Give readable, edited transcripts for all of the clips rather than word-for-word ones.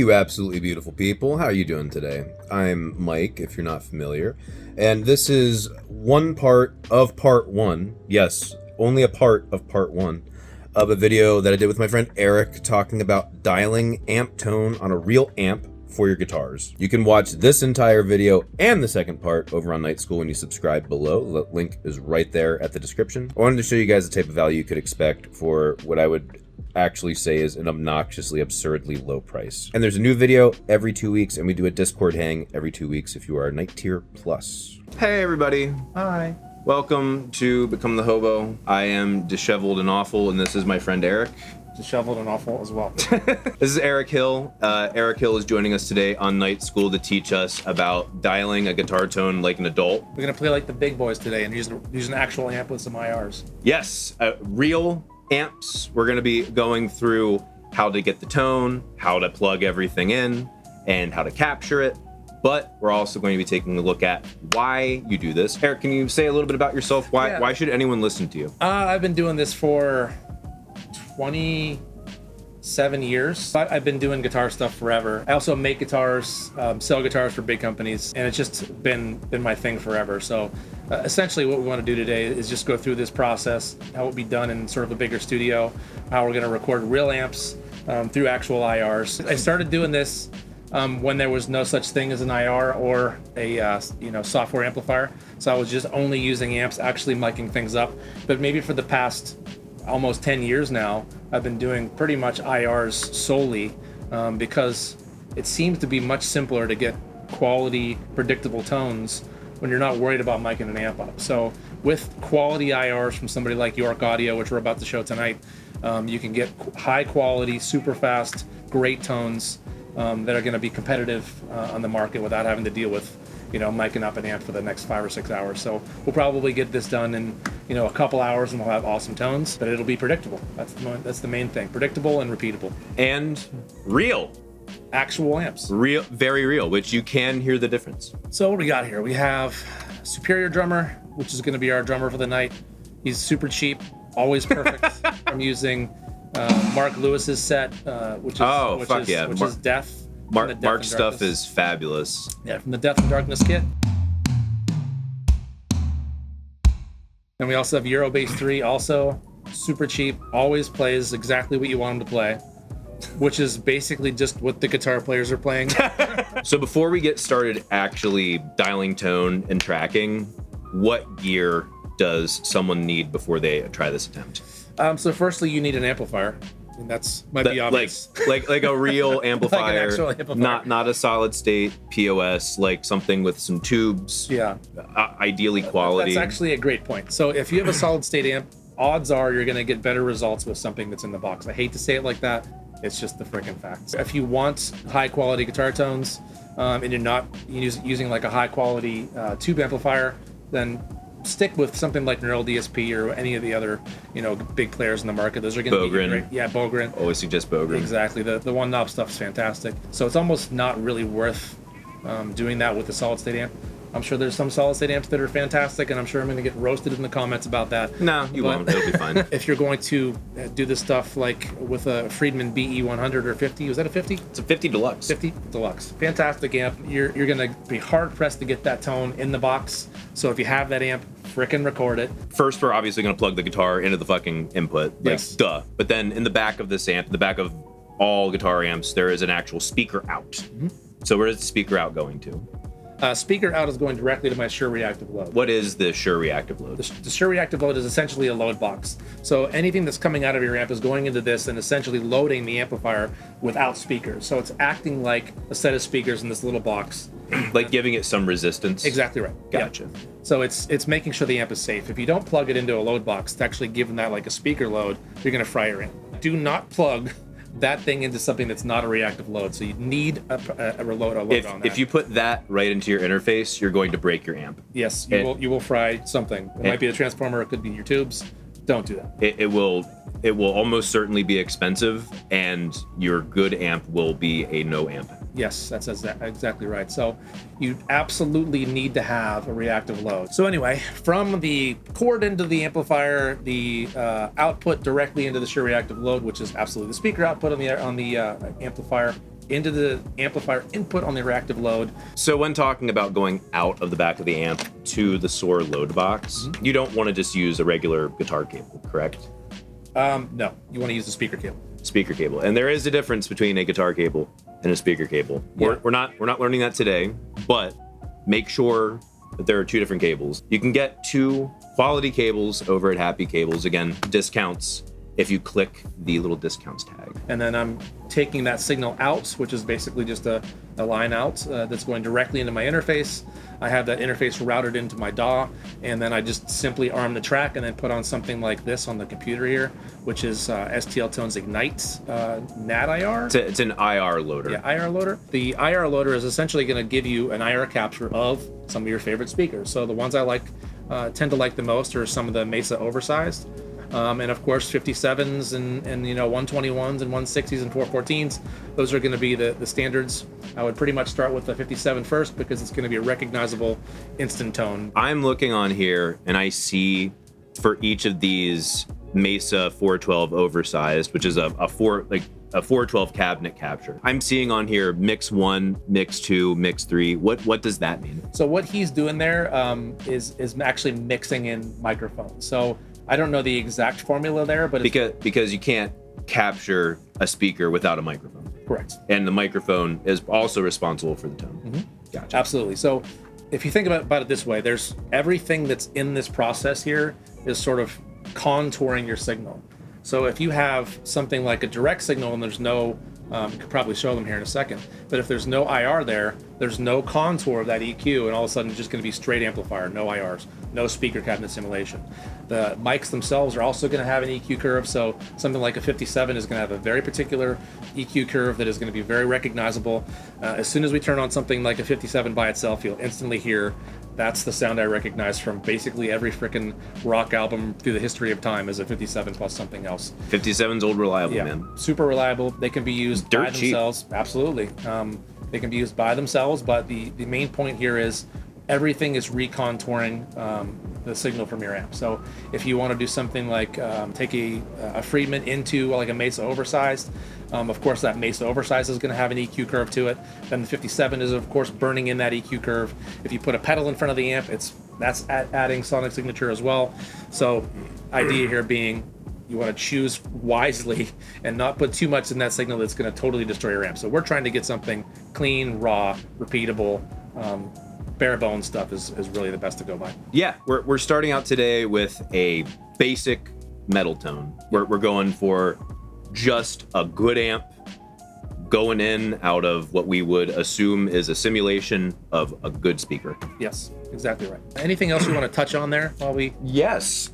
you absolutely beautiful people. How are you doing today? I'm Mike, if you're not familiar, and this is one part of part one. Yes, only a part of part one of a video that I did with my friend Eric talking about dialing amp tone on a real amp for your guitars. You can watch this entire video and the second part over on Night School when you subscribe below. The link is right there at the description. I wanted to show you guys the type of value you could expect for what I would actually say is an obnoxiously, absurdly low price. And there's a new video every 2 weeks, and we do a Discord hang every 2 weeks if you are a Night Tier Plus. Hey everybody. Hi. Welcome to Become the Hobo. I am disheveled and awful, and this is my friend Eric. Disheveled and awful as well. This is Eric Hill. Eric Hill is joining us today on Night School to teach us about dialing a guitar tone like an adult. We're gonna play like the big boys today and use an actual amp with some IRs. Yes, real amps. We're gonna be going through how to get the tone, how to plug everything in, and how to capture it. But we're also going to be taking a look at why you do this. Eric, can you say a little bit about yourself? Why should anyone listen to you? I've been doing this for 27 years. I've been doing guitar stuff forever. I also make guitars, sell guitars for big companies, and it's just been my thing forever. So essentially what we want to do today is just go through this process, how it will be done in sort of a bigger studio, how we're going to record real amps through actual IRs. I started doing this when there was no such thing as an IR or a software amplifier. So I was just only using amps, actually miking things up. But maybe for the past almost 10 years now, I've been doing pretty much IRs solely because it seems to be much simpler to get quality, predictable tones when you're not worried about miking an amp up. So with quality IRs from somebody like York Audio, which we're about to show tonight, you can get high quality, super fast, great tones that are going to be competitive on the market without having to deal with miking up an amp for the next 5 or 6 hours. So we'll probably get this done in a couple hours and we'll have awesome tones, but it'll be predictable. That's the main thing. Predictable and repeatable. And real. Actual amps. Real, very real, which you can hear the difference. So what do we got here? We have Superior Drummer, which is going to be our drummer for the night. He's super cheap, always perfect. I'm using Mark Lewis's set, which is Death. Mark's stuff is fabulous. Yeah, from the Death and Darkness kit. And we also have Eurobase 3, also super cheap, always plays exactly what you want him to play, which is basically just what the guitar players are playing. So before we get started actually dialing tone and tracking, what gear does someone need before they try this attempt? So firstly, you need an amplifier. And might be obvious. like a real amplifier, like an actual amplifier. not a solid state POS, like something with some tubes. Yeah. Ideally quality. That's actually a great point. So if you have a solid state amp, odds are you're going to get better results with something that's in the box. I hate to say it like that. It's just the freaking fact. If you want high quality guitar tones and you're not using like a high quality tube amplifier, then stick with something like Neural DSP or any of the other, big players in the market. Those are going to be great. Yeah, Bogren. Always suggest Bogren. Exactly. The one knob stuff's fantastic. So it's almost not really worth doing that with a solid state amp. I'm sure there's some solid state amps that are fantastic, and I'm sure I'm going to get roasted in the comments about that. No, you won't. It'll be fine. If you're going to do this stuff like with a Friedman BE 100 or 50, was that a 50? It's a 50 Deluxe. 50 Deluxe. Fantastic amp. You're going to be hard pressed to get that tone in the box. So if you have that amp, frickin' record it. First, we're obviously going to plug the guitar into the fucking input. Yes. Duh. But then in the back of this amp, the back of all guitar amps, there is an actual speaker out. Mm-hmm. So where is the speaker out going to? Speaker out is going directly to my Shure Reactive Load. What is the Shure Reactive Load? The Shure Reactive Load is essentially a load box. So anything that's coming out of your amp is going into this and essentially loading the amplifier without speakers. So it's acting like a set of speakers in this little box. Like giving it some resistance? Exactly right. Gotcha. Yeah. So it's making sure the amp is safe. If you don't plug it into a load box to actually give that like a speaker load, you're going to fry your amp. Do not plug that thing into something that's not a reactive load. So you need a load on that. If you put that right into your interface, you're going to break your amp. Yes, you will fry something. It might be the transformer, it could be your tubes. Don't do that. It will almost certainly be expensive, and your good amp will be a no amp. Yes, that's exactly right. So you absolutely need to have a reactive load. So anyway, from the cord into the amplifier, the output directly into the Shure reactive load, which is absolutely the speaker output on the amplifier, into the amplifier input on the reactive load. So when talking about going out of the back of the amp to the Soar load box, you don't want to just use a regular guitar cable, correct? No, you want to use the speaker cable. Speaker cable. And there is a difference between a guitar cable and a speaker cable. Yeah. We're not learning that today, but make sure that there are two different cables. You can get two quality cables over at Happy Cables. Again, discounts if you click the little discounts tag. And then I'm taking that signal out, which is basically just a line out that's going directly into my interface. I have that interface routed into my DAW, and then I just simply arm the track and then put on something like this on the computer here, which is STL Tones Ignite NAT IR. It's an IR loader. Yeah, IR loader. The IR loader is essentially going to give you an IR capture of some of your favorite speakers. So the ones I like, tend to like the most are some of the Mesa Oversized. And of course 57s and 121s and 160s and 414s. Those are going to be the standards. I would pretty much start with the 57 first because it's going to be a recognizable instant tone. I'm looking on here and I see for each of these Mesa 412 Oversized, which is a 412 cabinet capture. I'm seeing on here mix 1, mix 2, mix 3. What does that mean? So what he's doing there is actually mixing in microphones. So I don't know the exact formula there, but because you can't capture a speaker without a microphone. Correct. And the microphone is also responsible for the tone. Mm-hmm. Gotcha. Absolutely. So if you think about it this way, there's everything that's in this process here is sort of contouring your signal. So if you have something like a direct signal and there's no, you could probably show them here in a second, but if there's no IR there, there's no contour of that EQ, and all of a sudden it's just going to be straight amplifier, no IRs, no speaker cabinet simulation. The mics themselves are also going to have an EQ curve, so something like a 57 is going to have a very particular EQ curve that is going to be very recognizable. As soon as we turn on something like a 57 by itself, you'll instantly hear that's the sound I recognize from basically every frickin' rock album through the history of time is a 57 plus something else. 57's old reliable, man. Super reliable. They can be used Dirt by cheap. themselves. Absolutely. They can be used by themselves, but the main point here is everything is recontouring the signal from your amp. So if you want to do something like take a Friedman into like a Mesa Oversized, of course that Mesa Oversized is going to have an EQ curve to it. Then the 57 is of course burning in that EQ curve. If you put a pedal in front of the amp, that's adding sonic signature as well. So idea here being you want to choose wisely and not put too much in that signal that's going to totally destroy your amp. So we're trying to get something clean, raw, repeatable. Bare bones stuff is really the best to go by. Yeah, we're starting out today with a basic metal tone. We're going for just a good amp going in out of what we would assume is a simulation of a good speaker. Yes, exactly right. Anything else you want to touch on there while we... Yes.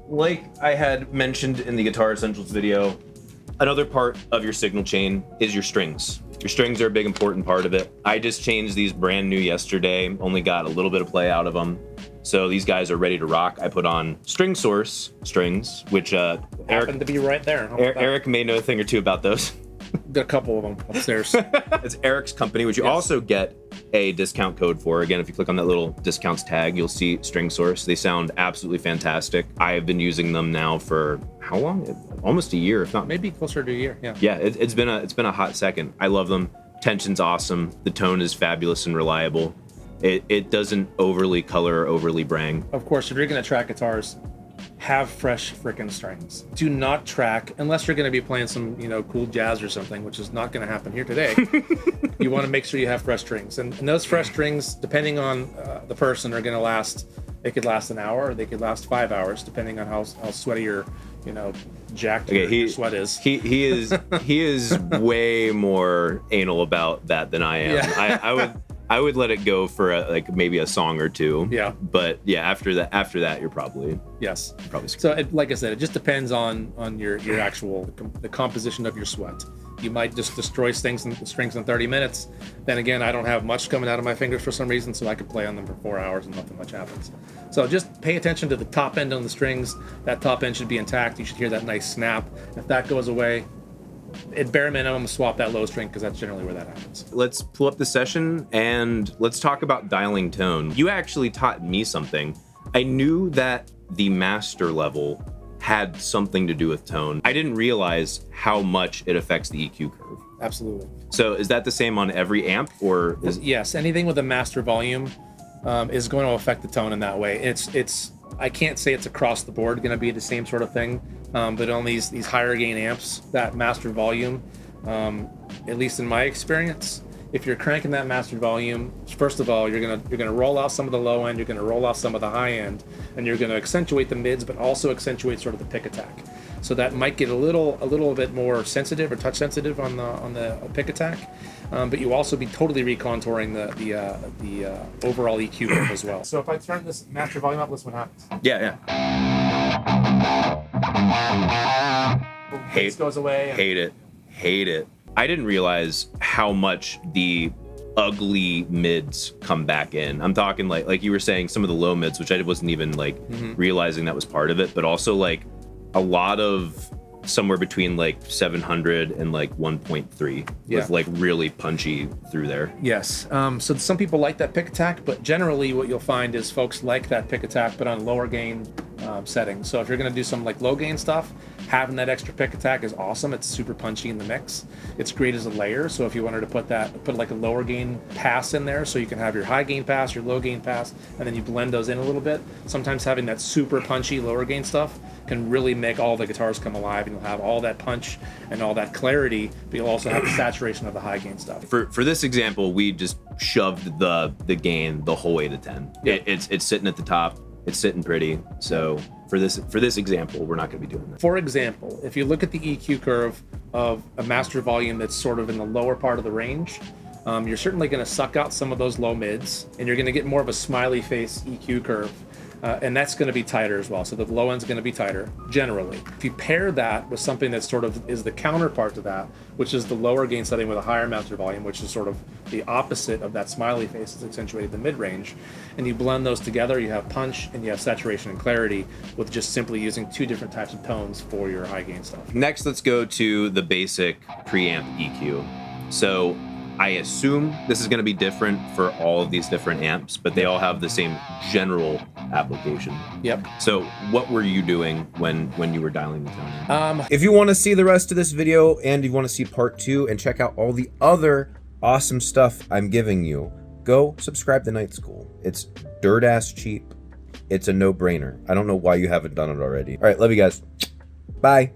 Like I had mentioned in the Guitar Essentials video, another part of your signal chain is your strings. Your strings are a big important part of it. I just changed these brand new yesterday, only got a little bit of play out of them. So these guys are ready to rock. I put on String Source strings, which happened to be right there. Eric may know a thing or two about those. Got a couple of them upstairs. It's Eric's company, which you also get a discount code for. Again, if you click on that little discounts tag, you'll see String Source. They sound absolutely fantastic. I have been using them now for how long? Almost a year, if not maybe closer to a year. Yeah. Yeah, it's been a hot second. I love them. Tension's awesome. The tone is fabulous and reliable. It doesn't overly color or overly brang. Of course, if you're gonna track guitars, have fresh frickin' strings. Do not track unless you're going to be playing some, cool jazz or something, which is not going to happen here today. You want to make sure you have fresh strings, and those fresh strings, depending on the person, are going to last. They could last an hour, or they could last 5 hours, depending on how sweaty your, jacked your sweat is. He is way more anal about that than I am. Yeah. I would let it go for maybe a song or two. Yeah. But yeah, after that, you're probably screwed. So like I said, it just depends on your actual the composition of your sweat. You might just destroy strings in 30 minutes. Then again, I don't have much coming out of my fingers for some reason, so I could play on them for 4 hours and nothing much happens. So just pay attention to the top end on the strings. That top end should be intact. You should hear that nice snap. If that goes away, at bare minimum, swap that low string because that's generally where that happens. Let's pull up the session and let's talk about dialing tone. You actually taught me something. I knew that the master level had something to do with tone. I didn't realize how much it affects the EQ curve. Absolutely. So is that the same on every amp, or is Yes, anything with a master volume is going to affect the tone in that way. It's I can't say it's across the board going to be the same sort of thing, but on these higher gain amps, that master volume, at least in my experience, if you're cranking that master volume, first of all, you're gonna roll out some of the low end, you're gonna roll out some of the high end, and you're gonna accentuate the mids, but also accentuate sort of the pick attack. So that might get a little bit more sensitive or touch sensitive on the pick attack, but you also be totally recontouring the overall EQ curve as well. So if I turn this master volume up, listen what happens. yeah. Bass goes away. Hate it. I didn't realize how much the ugly mids come back in. I'm talking like you were saying, some of the low mids, which I wasn't even like realizing that was part of it, but also like a lot of somewhere between like 700 and like 1.3 with like really punchy through there. Yes. So some people like that pick attack, but generally what you'll find is folks like that pick attack, but on lower gain settings. So if you're going to do some like low gain stuff, having that extra pick attack is awesome. It's super punchy in the mix. It's great as a layer. So if you wanted to put like a lower gain pass in there, so you can have your high gain pass, your low gain pass, and then you blend those in a little bit. Sometimes having that super punchy lower gain stuff can really make all the guitars come alive, and you'll have all that punch and all that clarity, but you'll also have the saturation of the high gain stuff. For this example, we just shoved the gain the whole way to 10. Yep. It's sitting at the top. It's sitting pretty. So for this example, we're not going to be doing that. For example, if you look at the EQ curve of a master volume that's sort of in the lower part of the range, you're certainly going to suck out some of those low mids, and you're going to get more of a smiley face EQ curve. And that's going to be tighter as well. So the low end's going to be tighter, generally. If you pair that with something that sort of is the counterpart to that, which is the lower gain setting with a higher master volume, which is sort of the opposite of that smiley face that's accentuated the mid-range, and you blend those together, you have punch and you have saturation and clarity with just simply using two different types of tones for your high gain stuff. Next, let's go to the basic preamp EQ. So I assume this is going to be different for all of these different amps, but they all have the same general application. Yep. So what were you doing when you were dialing the tone in? If you want to see the rest of this video and you want to see part 2 and check out all the other awesome stuff I'm giving you, go subscribe to Night School. It's dirt ass cheap. It's a no-brainer. I don't know why you haven't done it already. All right, love you guys. Bye.